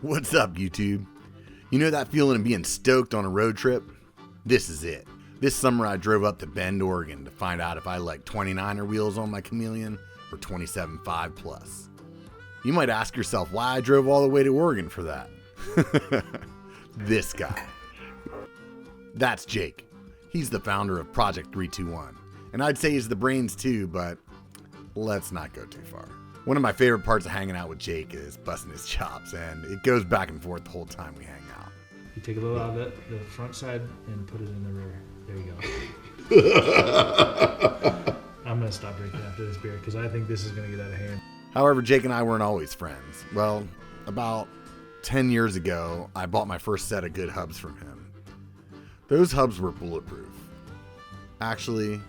What's up, YouTube? You know that feeling of being stoked on a road trip? This is it. This summer I drove up to Bend, Oregon to find out if I like 29er wheels on my Chameleon or 27.5 plus. You might ask yourself why I drove all the way to Oregon for that. This guy. That's Jake. He's the founder of Project 321. And I'd say he's the brains too, but let's not go too far. One of my favorite parts of hanging out with Jake is busting his chops, and it goes back and forth the whole time we hang out. You take a little out of the front side and put it in the rear. There you go. I'm going to stop drinking after this beer because I think this is going to get out of hand. However, Jake and I weren't always friends. Well, about 10 years ago, I bought my first set of good hubs from him. Those hubs were bulletproof. Actually,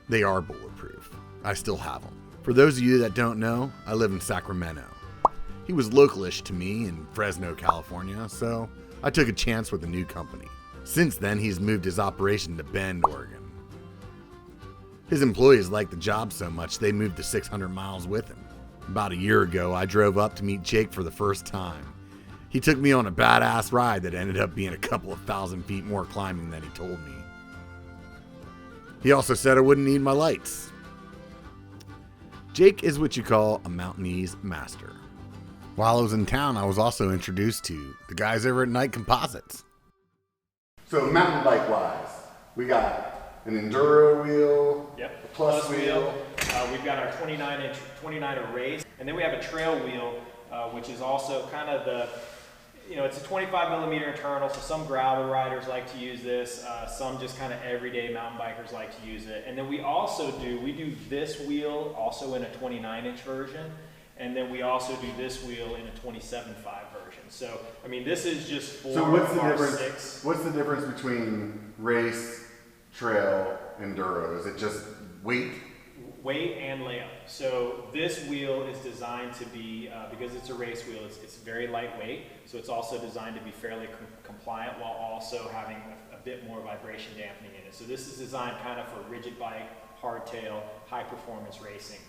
they are bulletproof. I still have them. For those of you that don't know, I live in Sacramento. He was localish to me in Fresno, California, so I took a chance with a new company. Since then, he's moved his operation to Bend, Oregon. His employees liked the job so much they moved to 600 miles with him. About a year ago, I drove up to meet Jake for the first time. He took me on a badass ride that ended up being a couple of thousand feet more climbing than he told me. He also said I wouldn't need my lights. Jake is what you call a Mountainese master. While I was in town, I was also introduced to the guys over at Night Composites. So mountain bike wise, we got an enduro wheel, Yep. a plus wheel. We've got our 29-inch 29er race, and then we have a trail wheel, which is also kind of the, it's a 25 millimeter internal, so some gravel riders like to use this, some just kind of everyday mountain bikers like to use it. And then we do this wheel also in a 29-inch version, and then we also do this wheel in a 27.5 version. So, I mean, this is just for So what's the our difference? six. What's the difference between race, trail, enduro? Is it just weight? Weight and layup. So this wheel is designed to be, because it's a race wheel, it's very lightweight. So it's also designed to be fairly compliant while also having a bit more vibration dampening in it. So this is designed kind of for rigid bike, hardtail, high performance racing.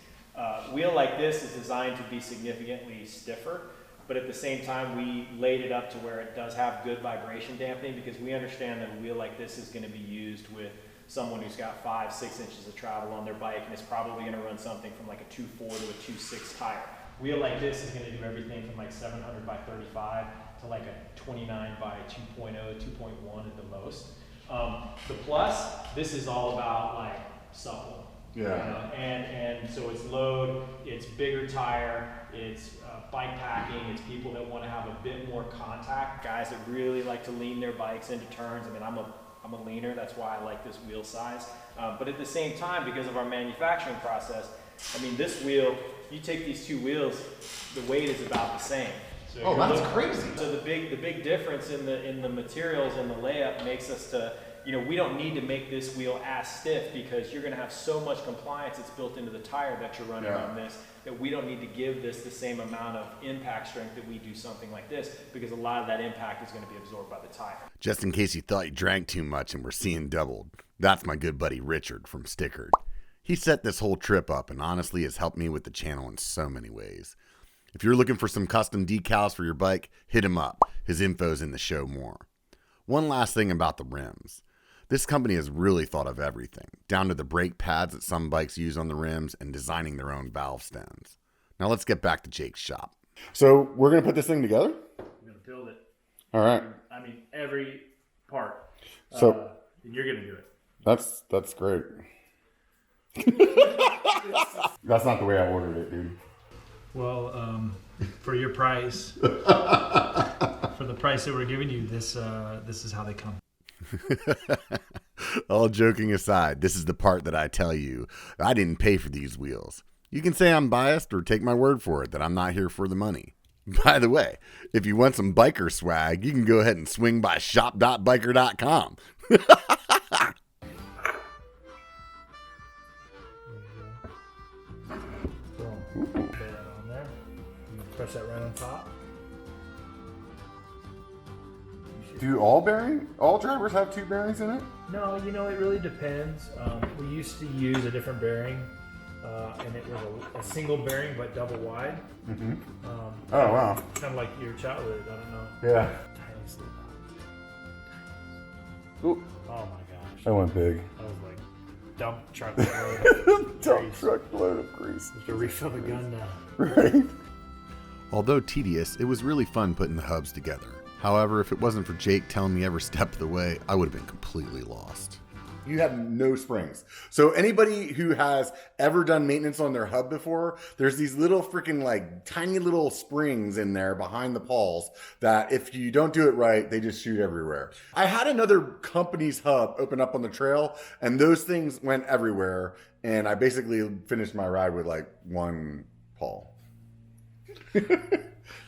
Wheel like this is designed to be significantly stiffer, but at the same time we laid it up to where it does have good vibration dampening, because we understand that a wheel like this is going to be used with someone who's got 5-6 inches of travel on their bike and is probably going to run something from like a 2.4 to a 2.6 tire. Wheel like this is going to do everything from like 700 by 35 to like a 29 by 2.0, 2.1 at the most. The plus, this is all about like supple. Yeah. And so it's load, it's bigger tire, it's bike packing, it's people that want to have a bit more contact, guys that really like to lean their bikes into turns. I mean, I'm a leaner, that's why I like this wheel size. But at the same time, because of our manufacturing process, I mean, this wheel, you take these two wheels, the weight is about the same. So that's crazy. So the big difference in the materials and the layup makes us to, we don't need to make this wheel as stiff, because you're going to have so much compliance that's built into the tire that you're running on this, that we don't need to give this the same amount of impact strength that we do something like this, because a lot of that impact is going to be absorbed by the tire. Just in case you thought you drank too much and were seeing doubled, that's my good buddy Richard from Stikrd. He set this whole trip up and honestly has helped me with the channel in so many ways. If you're looking for some custom decals for your bike, hit him up. His info's in the show more. One last thing about the rims. This company has really thought of everything, down to the brake pads that some bikes use on the rims and designing their own valve stems. Now let's get back to Jake's shop. So we're going to put this thing together? We're going to build it. All right. I mean, every part. So and you're going to do it. That's great. That's not the way I ordered it, dude. Well, for your price, for the price that we're giving you, this is how they come. All joking aside, this is the part that I tell you I didn't pay for these wheels. You can say I'm biased or take my word for it that I'm not here for the money. By the way, if you want some biker swag, you can go ahead and swing by shop.biker.com. Put that on there. You press that right on top. Do all drivers have two bearings in it? No, it really depends. We used to use a different bearing and it was a single bearing but double wide. Mm-hmm. Oh wow! Kind of like your childhood. I don't know. Yeah. Tiny slip. Ooh. Oh my gosh. That went big. That was like dump truck load. Dump truck load of grease. To refill the gun now. Right. Although tedious, it was really fun putting the hubs together. However, if it wasn't for Jake telling me every step of the way, I would have been completely lost. You have no springs. So anybody who has ever done maintenance on their hub before, there's these little freaking like tiny little springs in there behind the pawls that if you don't do it right, they just shoot everywhere. I had another company's hub open up on the trail and those things went everywhere. And I basically finished my ride with like one pawl.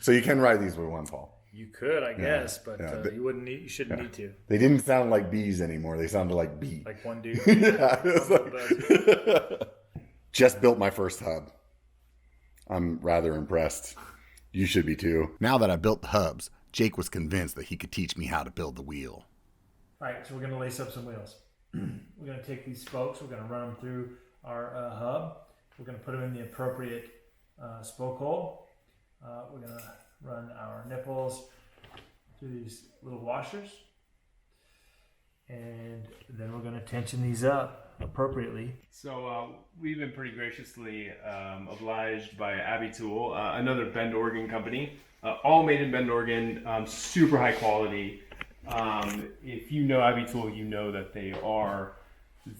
So you can ride these with one pawl. You could, I guess, but yeah. you wouldn't need. You shouldn't need to. They didn't sound like bees anymore. They sounded like bee. Like one dude. Yeah. It was like, just built my first hub. I'm rather impressed. You should be too. Now that I built the hubs, Jake was convinced that he could teach me how to build the wheel. All right, so we're going to lace up some wheels. We're going to take these spokes. We're going to run them through our hub. We're going to put them in the appropriate spoke hole. We're going to run our nipples through these little washers. And then we're going to tension these up appropriately. So we've been pretty graciously obliged by Abbey Tool, another Bend, Oregon company. All made in Bend, Oregon, super high quality. If you know Abbey Tool, you know that they are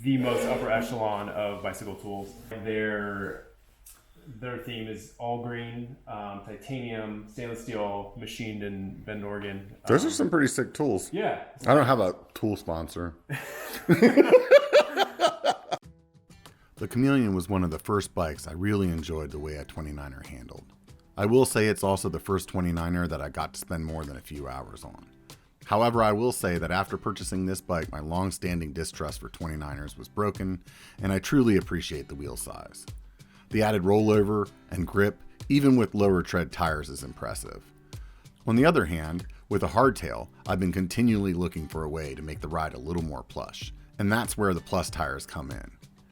the most upper echelon of bicycle tools. Their theme is all green, titanium, stainless steel, machined in Bend, Oregon. Those are some pretty sick tools. Yeah. I don't have a tool sponsor. The Chameleon was one of the first bikes I really enjoyed the way a 29er handled. I will say it's also the first 29er that I got to spend more than a few hours on. However, I will say that after purchasing this bike, my long-standing distrust for 29ers was broken, and I truly appreciate the wheel size. The added rollover and grip, even with lower tread tires, is impressive. On the other hand, with a hardtail, I've been continually looking for a way to make the ride a little more plush, and that's where the plus tires come in.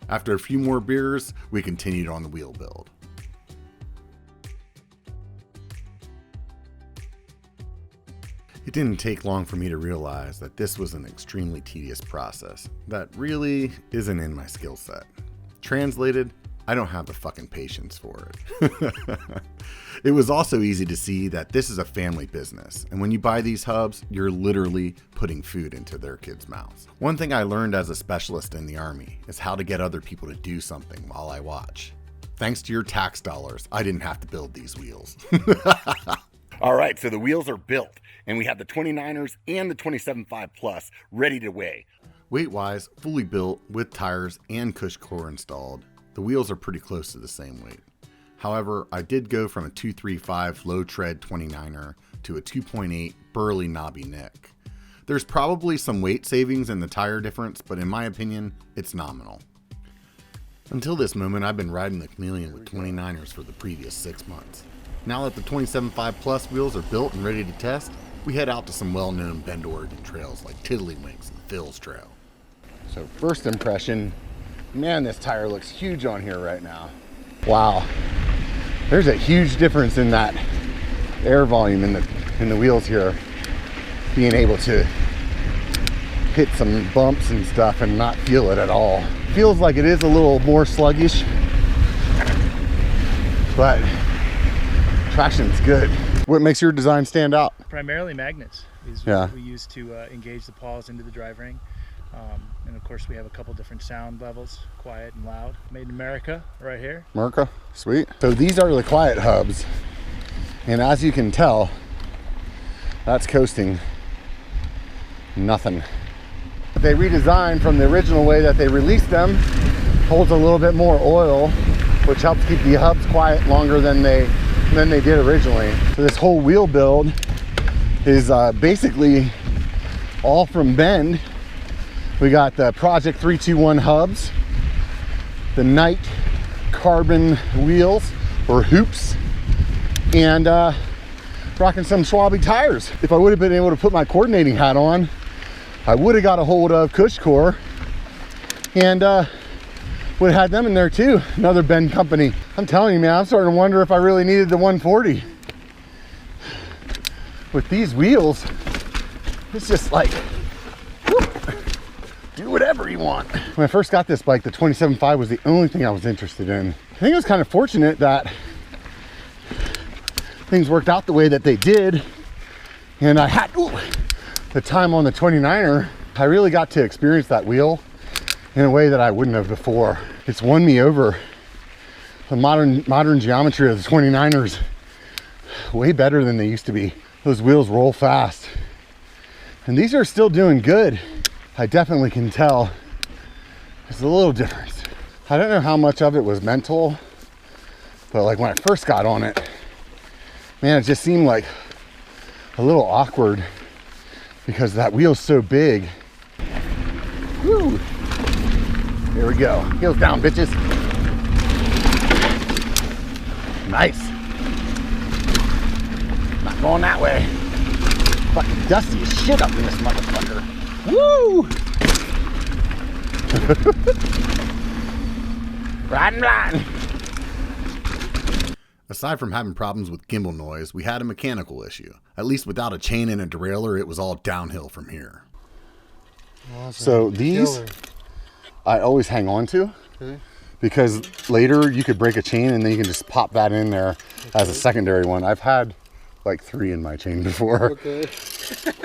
After a few more beers, we continued on the wheel build. It didn't take long for me to realize that this was an extremely tedious process that really isn't in my skill set. Translated, I don't have the fucking patience for it. It was also easy to see that this is a family business, and when you buy these hubs, you're literally putting food into their kids' mouths. One thing I learned as a specialist in the Army is how to get other people to do something while I watch. Thanks to your tax dollars, I didn't have to build these wheels. All right, so the wheels are built, and we have the 29ers and the 27.5 Plus ready to weigh. Weight-wise, fully built with tires and cush core installed, the wheels are pretty close to the same weight. However, I did go from a 235 low tread 29er to a 2.8 burly knobby neck. There's probably some weight savings in the tire difference, but in my opinion, it's nominal. Until this moment, I've been riding the Chameleon with 29ers for the previous 6 months. Now that the 27.5 Plus wheels are built and ready to test, we head out to some well-known Bend, Oregon trails like Tiddlywinks and Phil's Trail. So first impression, man, this tire looks huge on here right now. Wow, there's a huge difference in that air volume in the wheels here. Being able to hit some bumps and stuff and not feel it at all. Feels like it is a little more sluggish, but traction's good. What makes your design stand out? Primarily magnets is what we use to engage the paws into the drive ring. And of course we have a couple different sound levels, quiet and loud. Made in America right here. America, sweet. So these are the quiet hubs. And as you can tell, that's coasting nothing. They redesigned from the original way that they released them, holds a little bit more oil, which helps keep the hubs quiet longer than they did originally. So this whole wheel build is basically all from Bend. We got the Project 321 hubs, the Night carbon wheels or hoops, and rocking some Schwalbe tires. If I would have been able to put my coordinating hat on, I would have got a hold of cush core and would have had them in there too. Another bend company. I'm telling you, man, I'm starting to wonder if I really needed the 140. With these wheels, it's just like, whoop, do whatever you want. When I first got this bike, the 27.5 was the only thing I was interested in. I think I was kind of fortunate that things worked out the way that they did. And I had the time on the 29er, I really got to experience that wheel in a way that I wouldn't have before. It's won me over. The modern geometry of the 29ers, way better than they used to be. Those wheels roll fast. And these are still doing good. I definitely can tell there's a little difference. I don't know how much of it was mental, but like when I first got on it, man, it just seemed like a little awkward because that wheel's so big. Woo! Here we go. Heels down, bitches. Nice. Not going that way. Fucking dusty as shit up in this motherfucker. Woo! Riding blind. Aside from having problems with gimbal noise, we had a mechanical issue. At least without a chain and a derailleur, it was all downhill from here. Awesome. So these, I always hang on to, because later you could break a chain and then you can just pop that in there as a secondary one. I've had like 3 in my chain before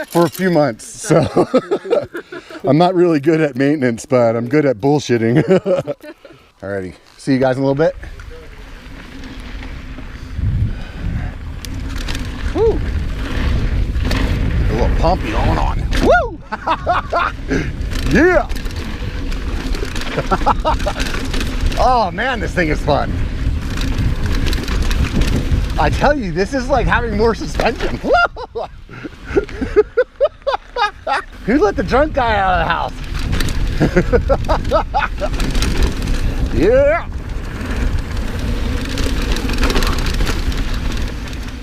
for a few months. So I'm not really good at maintenance, but I'm good at bullshitting. Alrighty, see you guys in a little bit. Woo! A little pumpy going on. Woo! Yeah! Oh man, this thing is fun. I tell you, this is like having more suspension. Who let the drunk guy out of the house? Yeah!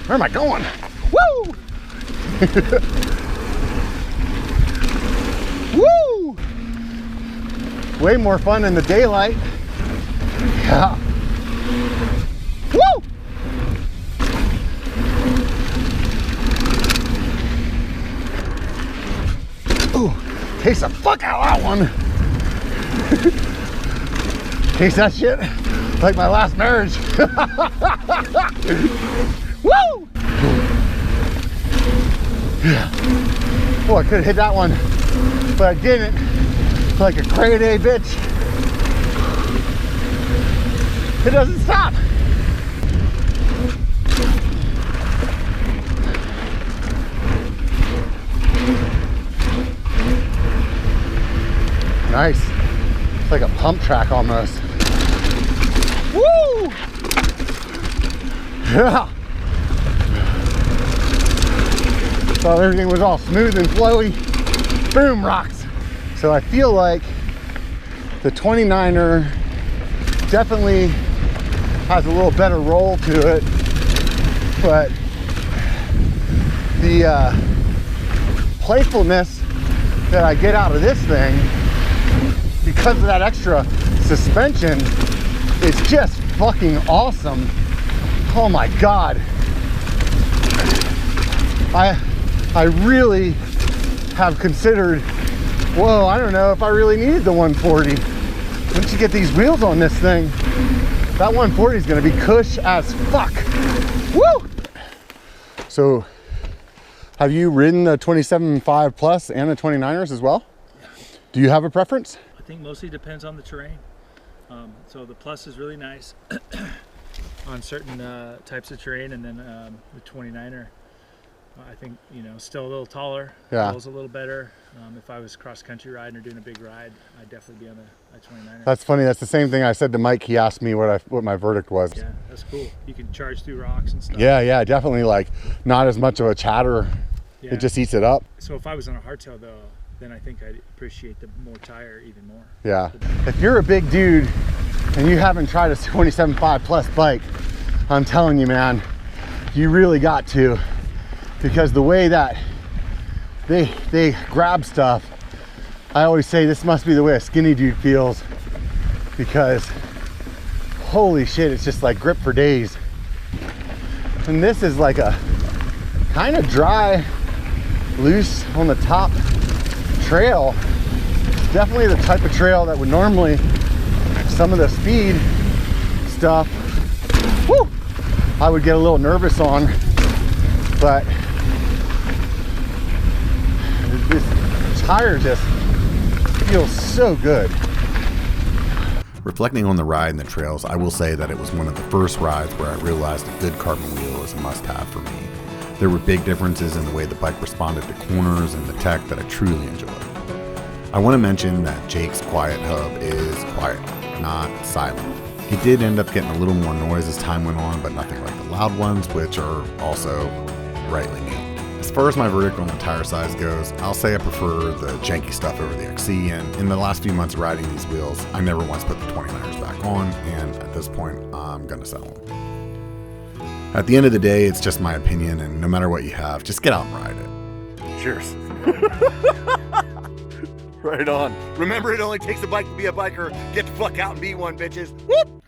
Where am I going? Woo! Woo! Way more fun in the daylight. Yeah. Woo! Ooh, taste the fuck out of that one. Taste that shit like my last marriage. Woo! Yeah. Oh, I could have hit that one, but I didn't. Like a grade A bitch. It doesn't stop. Nice. It's like a pump track almost. Woo! Yeah. Thought everything was all smooth and flowy. Boom, rocks. So I feel like the 29er definitely has a little better roll to it, but the playfulness that I get out of this thing because of that extra suspension is just fucking awesome. Oh my God. I really have considered, whoa, I don't know if I really needed the 140. Once you get these wheels on this thing, that 140 is gonna be cush as fuck. Woo! So, have you ridden the 27.5 Plus and the 29ers as well? Yeah. Do you have a preference? I think mostly depends on the terrain. So the Plus is really nice on certain types of terrain, and then the 29er, I think, you know, still a little taller, rolls a little better. If I was cross-country riding or doing a big ride, I'd definitely be on the 29er. That's funny. That's the same thing I said to Mike. He asked me what my verdict was. Yeah, that's cool. You can charge through rocks and stuff. Yeah, definitely. Like, not as much of a chatter. Yeah. It just eats it up. So if I was on a hardtail, though, then I think I'd appreciate the more tire even more. Yeah. If you're a big dude and you haven't tried a 27.5 Plus bike, I'm telling you, man, you really got to. Because the way that they grab stuff, I always say this must be the way a skinny dude feels. because holy shit, it's just like grip for days. And this is like a kind of dry, loose on the top trail. It's definitely the type of trail that would normally, some of the speed stuff, whoo, I would get a little nervous on, but this tire just feels so good. Reflecting on the ride and the trails, I will say that it was one of the first rides where I realized a good carbon wheel is a must-have for me. There were big differences in the way the bike responded to corners and the tech that I truly enjoyed. I want to mention that Jake's quiet hub is quiet, not silent. He did end up getting a little more noise as time went on, but nothing like the loud ones, which are also rightly named. As far as my verdict on the tire size goes, I'll say I prefer the janky stuff over the XC, and in the last few months riding these wheels, I never once put the 29ers back on, and at this point, I'm gonna sell them. At the end of the day, it's just my opinion, and no matter what you have, just get out and ride it. Cheers. Right on. Remember, it only takes a bike to be a biker. Get the fuck out and be one, bitches. Whoop!